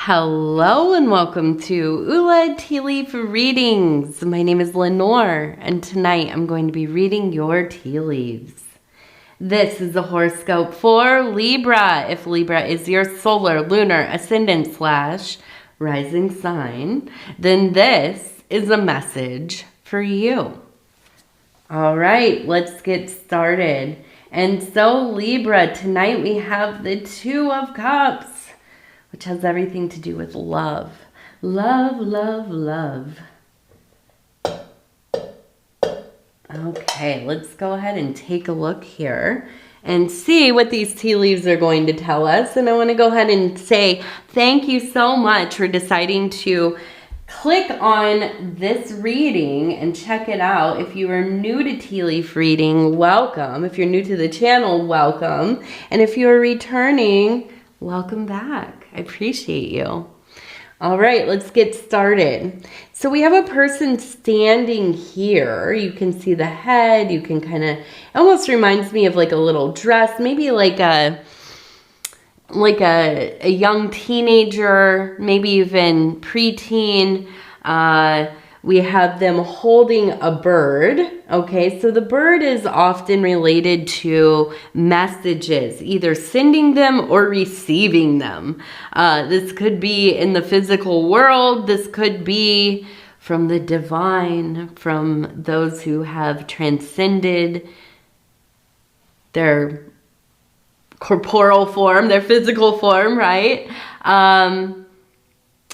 Hello and welcome to Ula Tea Leaf Readings. My name is Lenor and tonight I'm going to be reading your tea leaves. This is the horoscope for Libra. If Libra is your solar, lunar, ascendant / rising sign, then this is a message for you. All right, let's get started. And so Libra, tonight we have the Two of Cups, which has everything to do with love. Love, love, love. Okay, let's go ahead and take a look here and see what these tea leaves are going to tell us. And I want to go ahead and say thank you so much for deciding to click on this reading and check it out. If you are new to tea leaf reading, welcome. If you're new to the channel, welcome. And if you are returning, welcome back. I appreciate you. All right, let's get started. So we have a person standing here. You can see the head. You can kind of, almost reminds me of like a little dress, maybe like a young teenager, maybe even preteen. We have them holding a bird. Okay, so the bird is often related to messages, either sending them or receiving them. This could be in the physical world. This could be from the divine, from those who have transcended their corporeal form, their physical form, right? But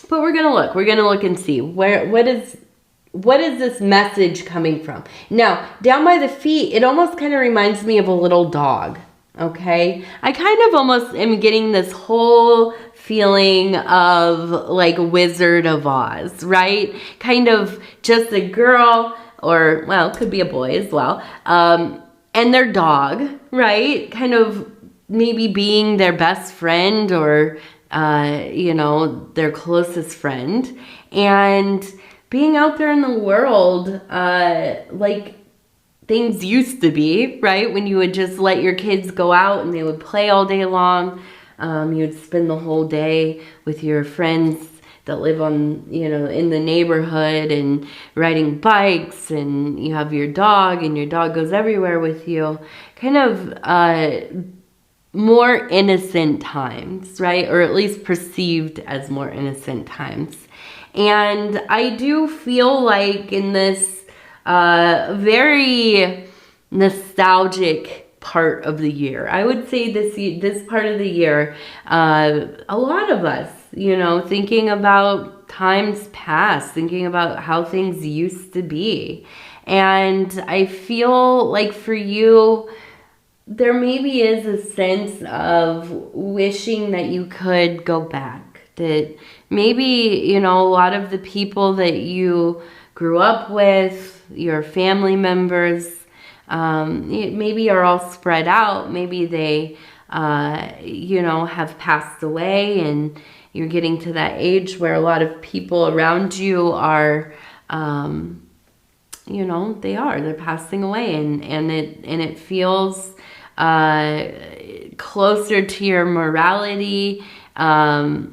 we're gonna look and see what is this message coming from? Now, down by the feet, it almost kind of reminds me of a little dog, okay? I kind of almost am getting this whole feeling of like Wizard of Oz, right? Kind of just a girl, or, well, it could be a boy as well, and their dog, right? Kind of maybe being their best friend or, their closest friend. And being out there in the world, like things used to be, right? When you would just let your kids go out and they would play all day long. You would spend the whole day with your friends that live on, in the neighborhood and riding bikes, and you have your dog and your dog goes everywhere with you. Kind of more innocent times, right? Or at least perceived as more innocent times. And I do feel like in this very nostalgic part of the year, I would say this part of the year, a lot of us, thinking about times past, thinking about how things used to be. And I feel like for you, there maybe is a sense of wishing that you could go back. That maybe, a lot of the people that you grew up with, your family members, maybe are all spread out. Maybe they, have passed away, and you're getting to that age where a lot of people around you are, they're passing away, and it feels closer to your mortality, closer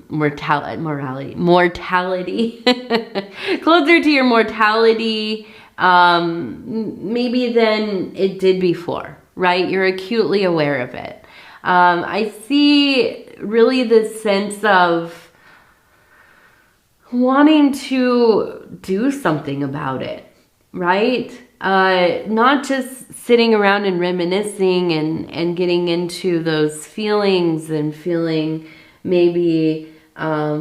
to your mortality, maybe than it did before, right? You're acutely aware of it. I see really this sense of wanting to do something about it, right? Not just sitting around and reminiscing and getting into those feelings and feeling maybe, a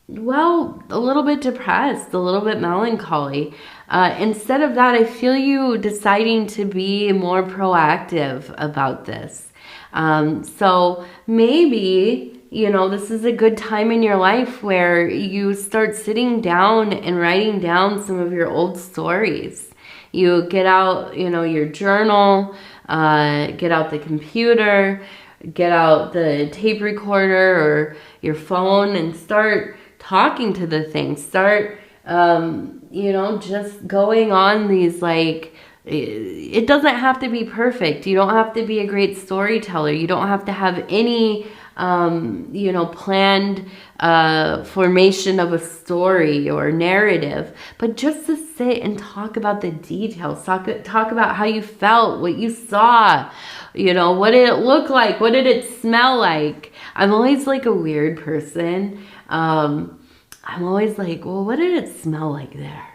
little bit depressed, a little bit melancholy. Instead of that, I feel you deciding to be more proactive about this. So maybe, this is a good time in your life where you start sitting down and writing down some of your old stories. You get out, your journal, get out the computer, get out the tape recorder or your phone and start talking to the thing. Start, just going on these, it doesn't have to be perfect. You don't have to be a great storyteller. You don't have to have any you know, planned formation of a story or narrative, but just to sit and talk about the details, talk about how you felt, what you saw, you know, what did it look like, what did it smell like. I'm always like a weird person. I'm always like, well, what did it smell like there?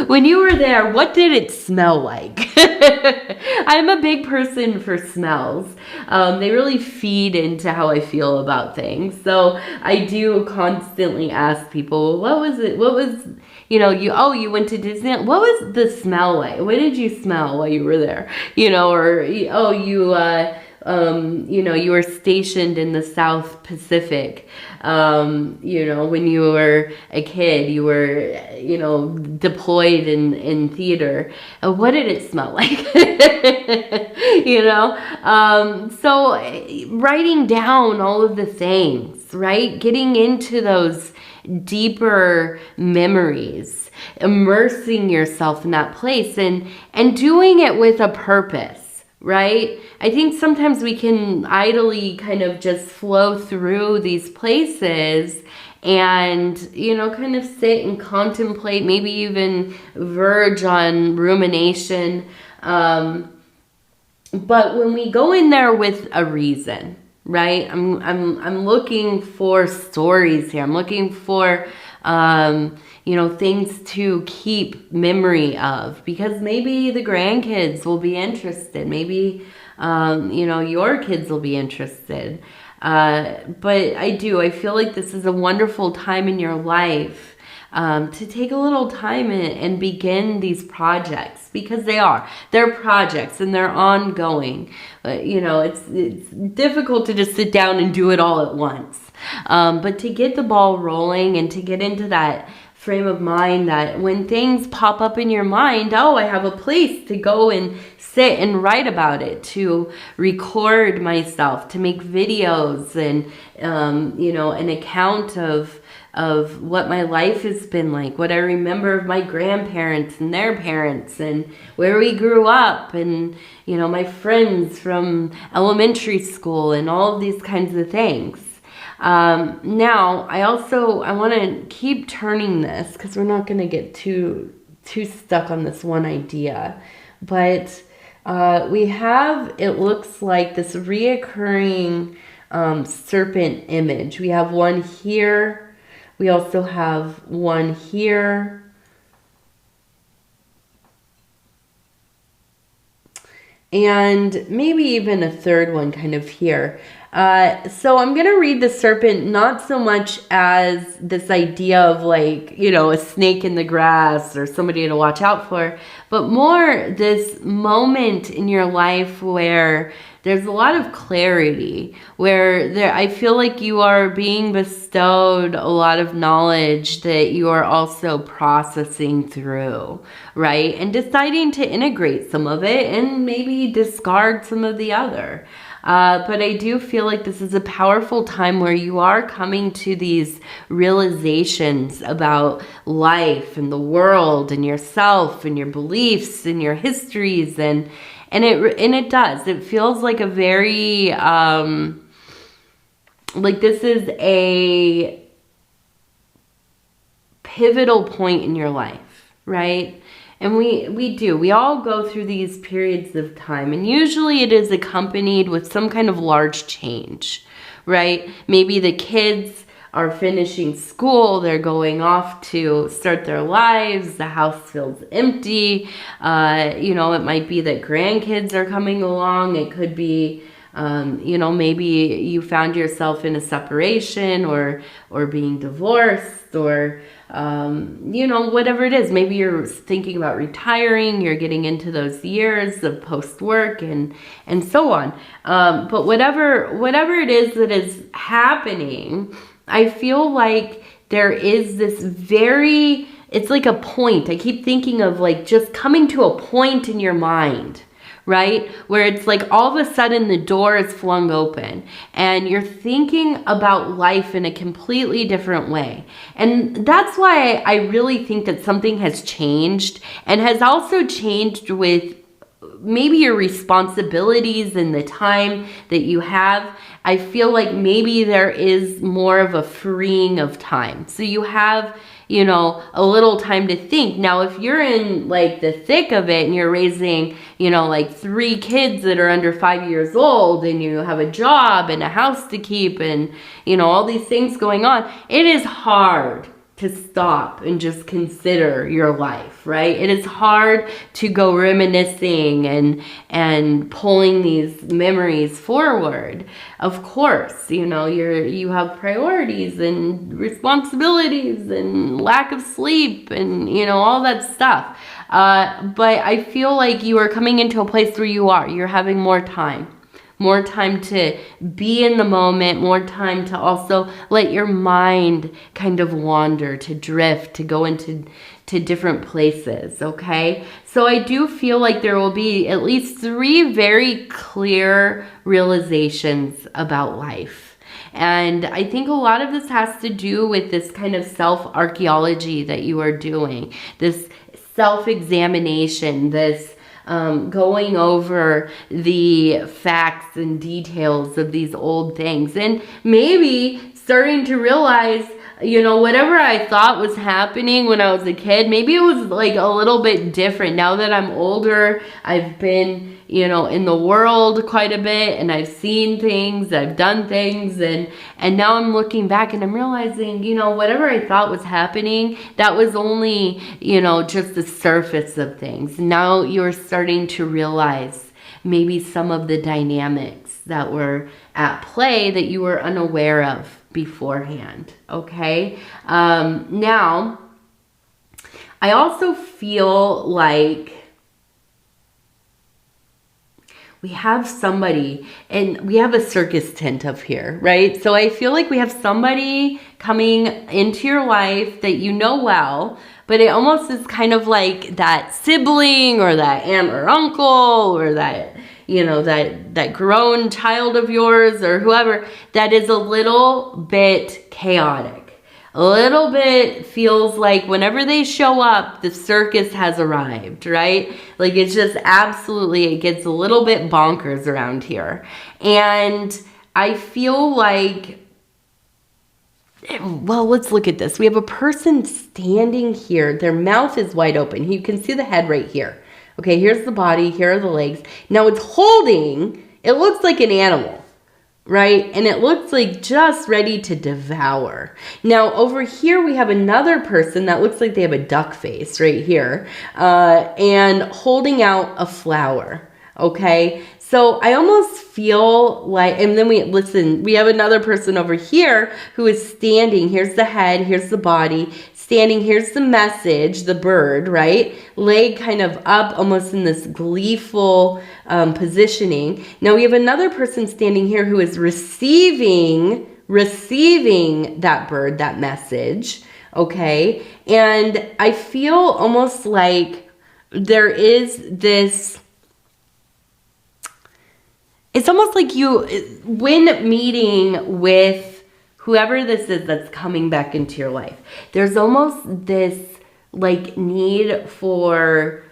When you were there, what did it smell like? I'm a big person for smells. They really feed into how I feel about things. So I do constantly ask people, what was it? What was, you know, you went to Disneyland. What was the smell like? What did you smell while you were there? You know, or, oh, you know, you were stationed in the South Pacific. You know, when you were a kid, you were, you know, deployed in theater. What did it smell like? You know? So writing down all of the things, right? Getting into those deeper memories, immersing yourself in that place and doing it with a purpose, right? I think sometimes we can idly kind of just flow through these places and, you know, kind of sit and contemplate, maybe even verge on rumination. But when we go in there with a reason, right? I'm looking for stories here. I'm looking for, you know, things to keep memory of, because maybe the grandkids will be interested. Maybe, you know, your kids will be interested. But I feel like this is a wonderful time in your life to take a little time and begin these projects, because they're projects and they're ongoing. You know, it's difficult to just sit down and do it all at once. But to get the ball rolling and to get into that frame of mind that when things pop up in your mind, oh, I have a place to go and sit and write about it, to record myself, to make videos and, you know, an account of what my life has been like, what I remember of my grandparents and their parents and where we grew up and, you know, my friends from elementary school and all of these kinds of things. Now, I want to keep turning this because we're not going to get too stuck on this one idea. But we have, it looks like, this reoccurring serpent image. We have one here. We also have one here. And maybe even a third one kind of here. So I'm going to read the serpent not so much as this idea of, like, you know, a snake in the grass or somebody to watch out for, but more this moment in your life where there's a lot of clarity, where I feel like you are being bestowed a lot of knowledge that you are also processing through, right? And deciding to integrate some of it and maybe discard some of the other. But I do feel like this is a powerful time where you are coming to these realizations about life and the world and yourself and your beliefs and your histories, and it does. It feels like a very like this is a pivotal point in your life, right? And we all go through these periods of time, and usually it is accompanied with some kind of large change, right? Maybe the kids are finishing school, they're going off to start their lives, the house feels empty. You know, it might be that grandkids are coming along. It could be, you know, maybe you found yourself in a separation or being divorced, or you know, whatever it is. Maybe you're thinking about retiring, you're getting into those years of post-work and so on. But whatever it is that is happening, I feel like there is this it's like a point. I keep thinking of like just coming to a point in your mind, right? Where it's like all of a sudden the door is flung open and you're thinking about life in a completely different way. And that's why I really think that something has changed, and has also changed with maybe your responsibilities and the time that you have, I feel like maybe there is more of a freeing of time. So you have, you know, a little time to think. Now, if you're in like the thick of it and you're raising, you know, like 3 kids that are under 5 years old, and you have a job and a house to keep and, you know, all these things going on, it is hard to stop and just consider your life, right? It is hard to go reminiscing and pulling these memories forward. Of course, you know, you have priorities and responsibilities and lack of sleep and, you know, all that stuff. But I feel like you are coming into a place where you're having more time to be in the moment, more time to also let your mind kind of wander, to drift, to go into different places, okay? So I do feel like there will be at least 3 very clear realizations about life. And I think a lot of this has to do with this kind of self-archaeology that you are doing, this self-examination, this going over the facts and details of these old things, and maybe starting to realize, you know, whatever I thought was happening when I was a kid, maybe it was like a little bit different. Now that I'm older, I've been, you know, in the world quite a bit, and I've seen things, I've done things, and now I'm looking back and I'm realizing, you know, whatever I thought was happening, that was only, you know, just the surface of things. Now you're starting to realize maybe some of the dynamics that were at play that you were unaware of beforehand, okay? Now, I also feel like we have somebody, and we have a circus tent up here, right? So I feel like we have somebody coming into your life that you know well, but it almost is kind of like that sibling or that aunt or uncle or that, you know, that grown child of yours or whoever that is a little bit chaotic. A little bit feels like whenever they show up, the circus has arrived, right? Like it's just absolutely, it gets a little bit bonkers around here. And I feel like, well, let's look at this. We have a person standing here. Their mouth is wide open. You can see the head right here. Okay, here's the body, here are the legs. Now it's holding, it looks like an animal, right? And it looks like just ready to devour. Now over here we have another person that looks like they have a duck face right here, and holding out a flower, okay? So I almost feel like, and then we have another person over here who is standing. Here's the head, here's the body, standing, here's the message, the bird, right? Leg kind of up, almost in this gleeful positioning. Now we have another person standing here who is receiving that bird, that message, okay? And I feel almost like there is this, it's almost like you, when meeting with whoever this is that's coming back into your life, there's almost this like need for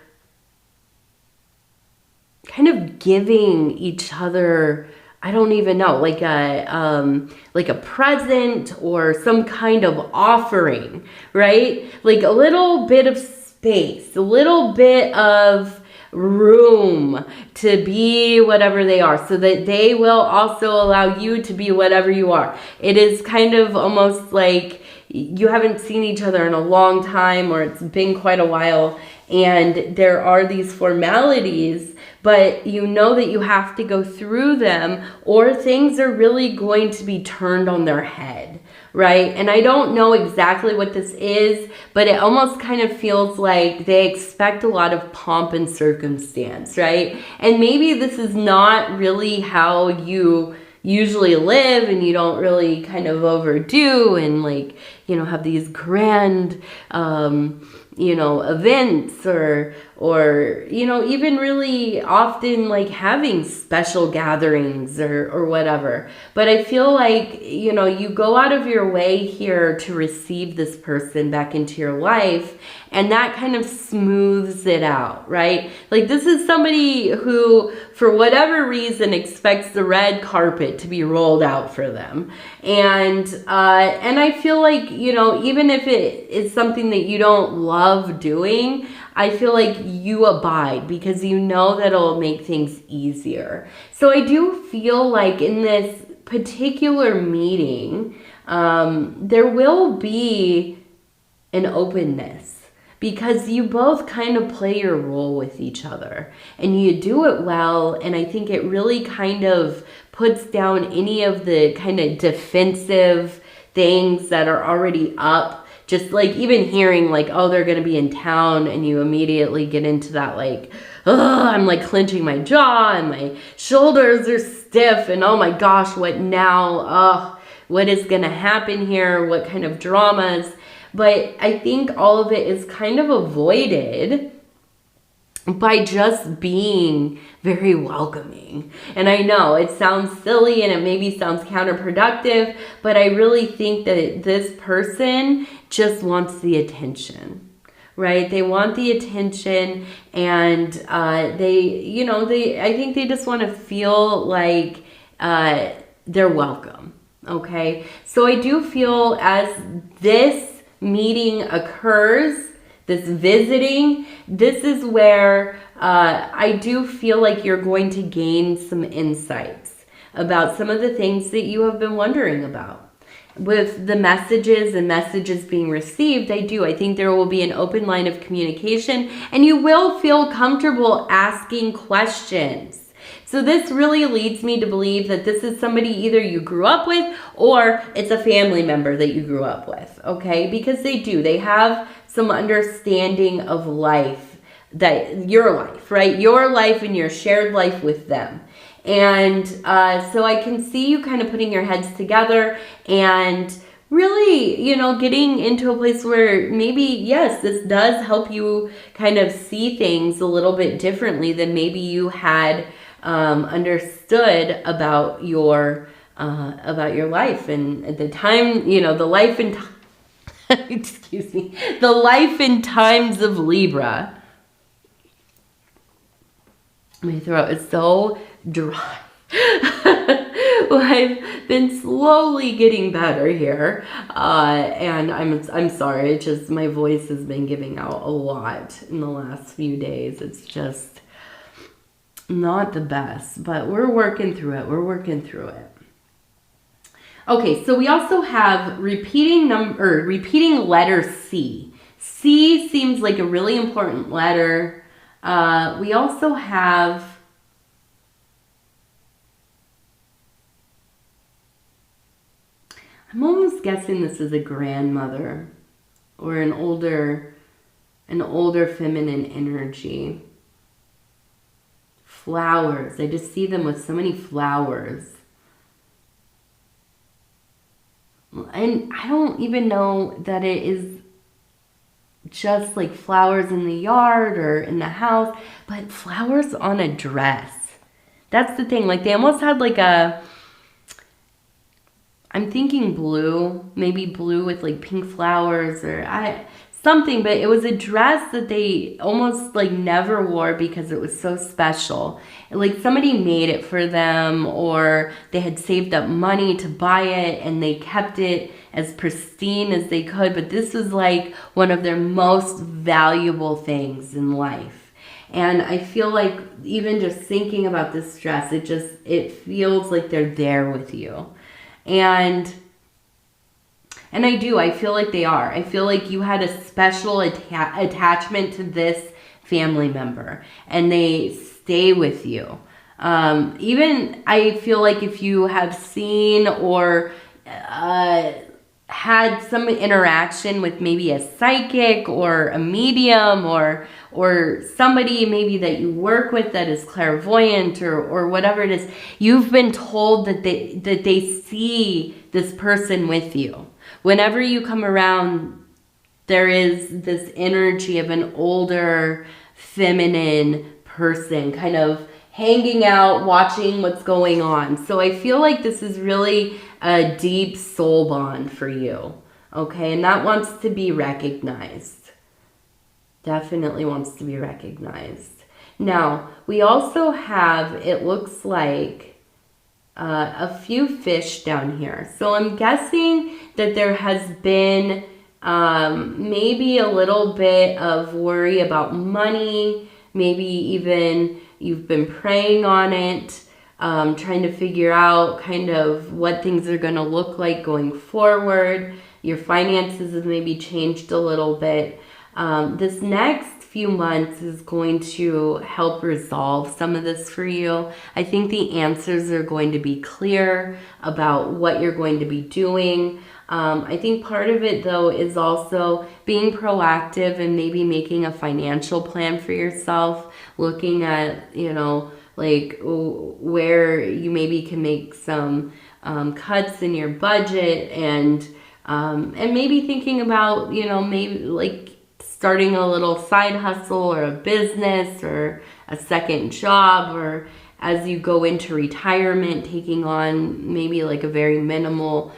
kind of giving each other, I don't even know, like a present or some kind of offering, right? Like a little bit of space, a little bit of room to be whatever they are, so that they will also allow you to be whatever you are. It is kind of almost like you haven't seen each other in a long time, or it's been quite a while, and there are these formalities, but you know that you have to go through them or things are really going to be turned on their head, right? And I don't know exactly what this is, but it almost kind of feels like they expect a lot of pomp and circumstance, right? And maybe this is not really how you usually live, and you don't really kind of overdo and like, you know, have these grand, you know, events or you know, even really often like having special gatherings or whatever. But I feel like, you know, you go out of your way here to receive this person back into your life, and that kind of smooths it out, right? Like this is somebody who, for whatever reason, expects the red carpet to be rolled out for them. And I feel like, you know, even if it is something that you don't love doing, I feel like you abide because you know that it'll make things easier. So I do feel like in this particular meeting, there will be an openness, because you both kind of play your role with each other and you do it well. And I think it really kind of puts down any of the kind of defensive things that are already up. Just like even hearing like, oh, they're going to be in town, and you immediately get into that like, oh, I'm like clenching my jaw and my shoulders are stiff and oh my gosh, what now? Oh, what is going to happen here? What kind of dramas? But I think all of it is kind of avoided by just being very welcoming. And I know it sounds silly and it maybe sounds counterproductive, but I really think that this person just wants the attention, right? They want the attention, and I think they just want to feel like they're welcome, okay? So I do feel as this meeting occurs, this visiting, this is where I do feel like you're going to gain some insights about some of the things that you have been wondering about. With the messages being received, I think there will be an open line of communication, and you will feel comfortable asking questions. So this really leads me to believe that this is somebody either you grew up with or it's a family member that you grew up with, okay? Because they have some understanding of life, that your life, right? Your life and your shared life with them. And so I can see you kind of putting your heads together and really, you know, getting into a place where maybe, yes, this does help you kind of see things a little bit differently than maybe you had understood about your life and at the time, you know, the life and excuse me, the life and times of Libra. My throat is so dry. Well, I've been slowly getting better here, and I'm sorry. It's just my voice has been giving out a lot in the last few days. It's just not the best, but we're working through it. Okay, so we also have repeating letter C. C seems like a really important letter. We also have I'm almost guessing this is a grandmother or an older feminine energy. Flowers. I just see them with so many flowers. And I don't even know that it is just like flowers in the yard or in the house, but flowers on a dress. That's the thing. Like they almost had like I'm thinking blue, maybe blue with like pink flowers or something, but it was a dress that they almost like never wore because it was so special. Like somebody made it for them, or they had saved up money to buy it and they kept it as pristine as they could. But this was like one of their most valuable things in life. And I feel like even just thinking about this dress, it feels like they're there with you. And I feel like they are. I feel like you had a special attachment to this family member and they stay with you. Even I feel like if you have seen or had some interaction with maybe a psychic or a medium or somebody maybe that you work with that is clairvoyant or whatever it is, you've been told that they see this person with you. Whenever you come around, there is this energy of an older feminine person, kind of hanging out, watching what's going on. So I feel like this is really a deep soul bond for you, okay? And that wants to be recognized. Definitely wants to be recognized. Now, we also have, it looks like, a few fish down here. So I'm guessing that there has been maybe a little bit of worry about money, maybe even you've been praying on it, trying to figure out kind of what things are going to look like going forward. Your finances have maybe changed a little bit. This next few months is going to help resolve some of this for you. I think the answers are going to be clear about what you're going to be doing. I think part of it, though, is also being proactive and maybe making a financial plan for yourself, looking at, you know, like where you maybe can make some cuts in your budget, and maybe thinking about, you know, maybe like starting a little side hustle or a business or a second job, or as you go into retirement, taking on maybe like a very minimal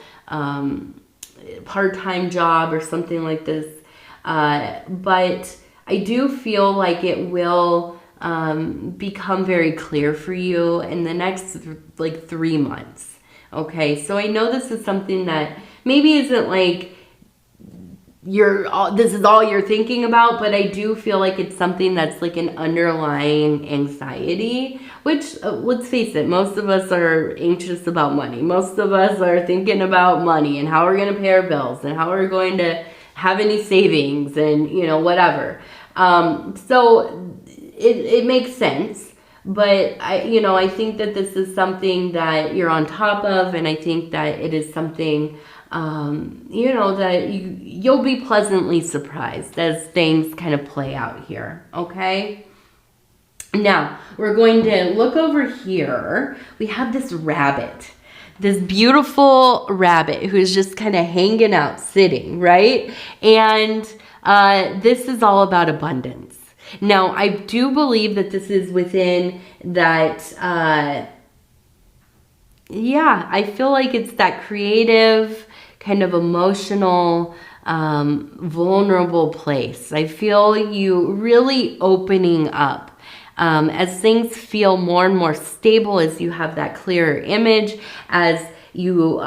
part-time job or something like this. But I do feel like it will become very clear for you in the next like 3 months. Okay, so I know this is something that maybe isn't like this is all you're thinking about, but I do feel like it's something that's like an underlying anxiety, which let's face it, most of us are anxious about money. Most of us are thinking about money and how we're going to pay our bills and how we're going to have any savings and, you know, whatever. So it makes sense, but I think that this is something that you're on top of, and I think that it is something that you'll be pleasantly surprised as things kind of play out here, okay? Now, we're going to look over here. We have this rabbit, this beautiful rabbit who's just kind of hanging out, sitting, right? And this is all about abundance. Now, I do believe that this is within that, I feel like it's that creative, kind of emotional, vulnerable place. I feel you really opening up as things feel more and more stable, as you have that clearer image, as you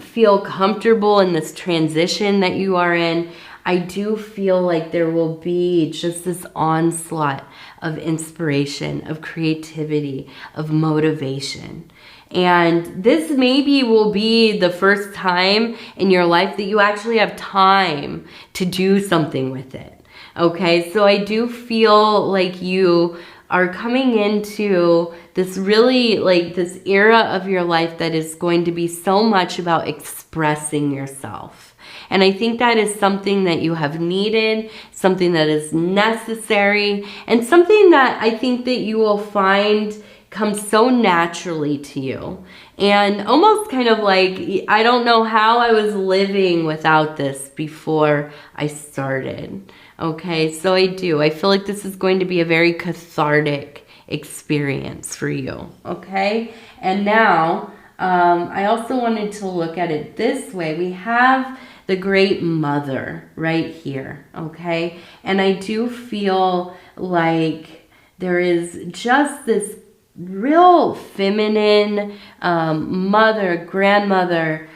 feel comfortable in this transition that you are in. I do feel like there will be just this onslaught of inspiration, of creativity, of motivation. And this maybe will be the first time in your life that you actually have time to do something with it. Okay, so I do feel like you are coming into this really like this era of your life that is going to be so much about expressing yourself. And I think that is something that you have needed, something that is necessary, and something that I think that you will find comes so naturally to you. And almost kind of like, I don't know how I was living without this before I started. Okay, so I feel like this is going to be a very cathartic experience for you. Okay, and now I also wanted to look at it this way. We have the Great Mother right here, okay? And I do feel like there is just this real feminine mother, grandmother,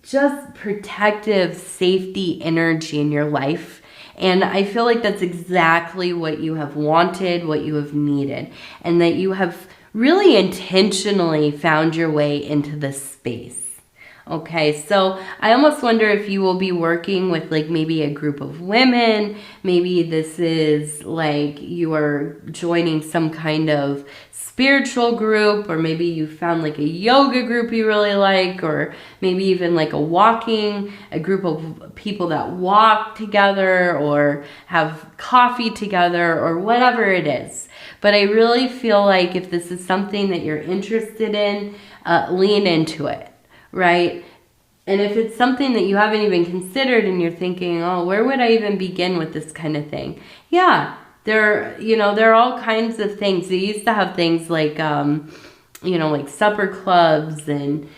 just protective, safety energy in your life. And I feel like that's exactly what you have wanted, what you have needed, and that you have really intentionally found your way into this space. Okay, so I almost wonder if you will be working with like maybe a group of women. Maybe this is like you are joining some kind of spiritual group, or maybe you found like a yoga group you really like, or maybe even like a group of people that walk together or have coffee together or whatever it is. But I really feel like if this is something that you're interested in, lean into it. Right? And if it's something that you haven't even considered and you're thinking, oh, where would I even begin with this kind of thing? Yeah, there are all kinds of things. They used to have things like, like supper clubs and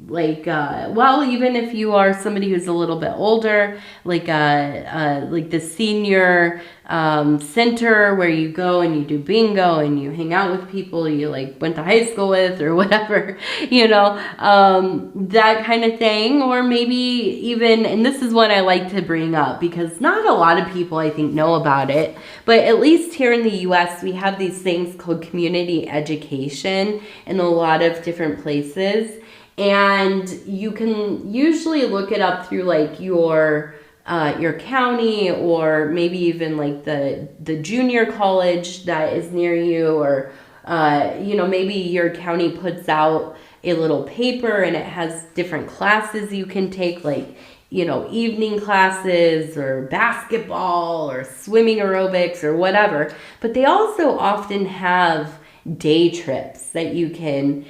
well, even if you are somebody who's a little bit older, like the senior center where you go and you do bingo and you hang out with people you like went to high school with or whatever, that kind of thing. Or maybe even, and this is what I like to bring up because not a lot of people I think know about it, but at least here in the US we have these things called community education in a lot of different places. And you can usually look it up through like your county, or maybe even like the junior college that is near you, or maybe your county puts out a little paper and it has different classes you can take, like evening classes or basketball or swimming aerobics or whatever. But they also often have day trips that you can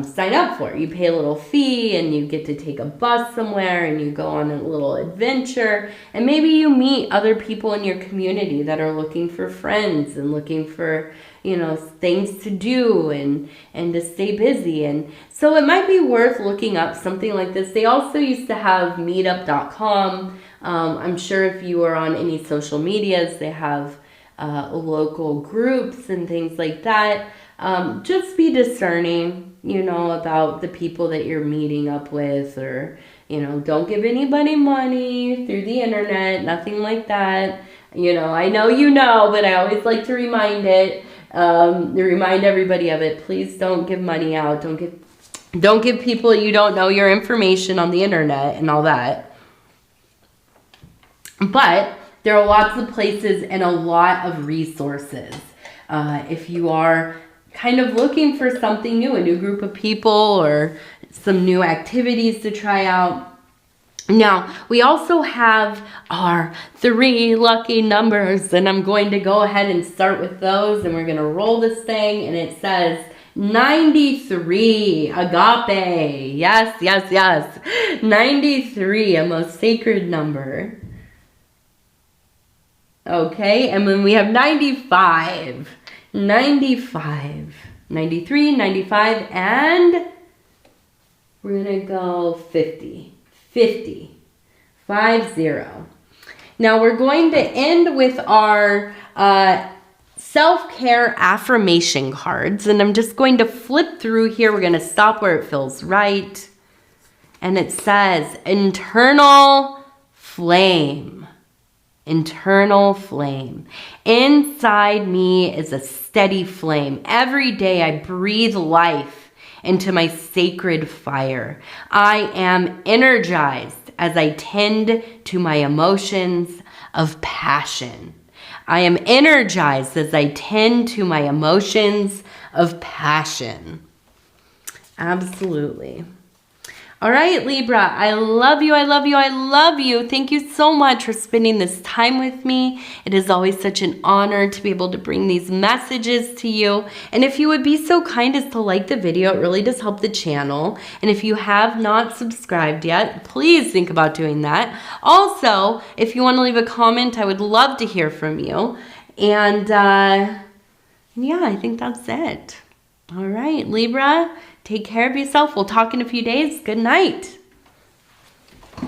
sign up for. You pay a little fee and you get to take a bus somewhere and you go on a little adventure, and maybe you meet other people in your community that are looking for friends and looking for things to do and to stay busy. And so it might be worth looking up something like this. They also used to have meetup.com. I'm sure if you are on any social medias, they have local groups and things like that. Just be discerning, about the people that you're meeting up with, or, don't give anybody money through the internet, nothing like that. I know, but I always like to remind everybody of it. Please don't give money out. Don't give people you don't know your information on the internet and all that. But there are lots of places and a lot of resources. If you are kind of looking for something new, a new group of people, or some new activities to try out. Now, we also have our 3 lucky numbers, and I'm going to go ahead and start with those, and we're going to roll this thing, and it says 93, agape. Yes. 93, a most sacred number. Okay, and then we have 95, 93, 95, and we're going to go 50. 50. Now we're going to end with our self-care affirmation cards, and I'm just going to flip through here. We're going to stop where it feels right. And it says, internal flame. Internal flame. Inside me is a steady flame. Every day I breathe life into my sacred fire. I am energized as I tend to my emotions of passion. I am energized as I tend to my emotions of passion. Absolutely. All right, Libra, I love you, I love you, I love you. Thank you so much for spending this time with me. It is always such an honor to be able to bring these messages to you. And if you would be so kind as to like the video, it really does help the channel. And if you have not subscribed yet, please think about doing that. Also, if you want to leave a comment, I would love to hear from you. And yeah, I think that's it. All right, Libra. Take care of yourself. We'll talk in a few days. Good night.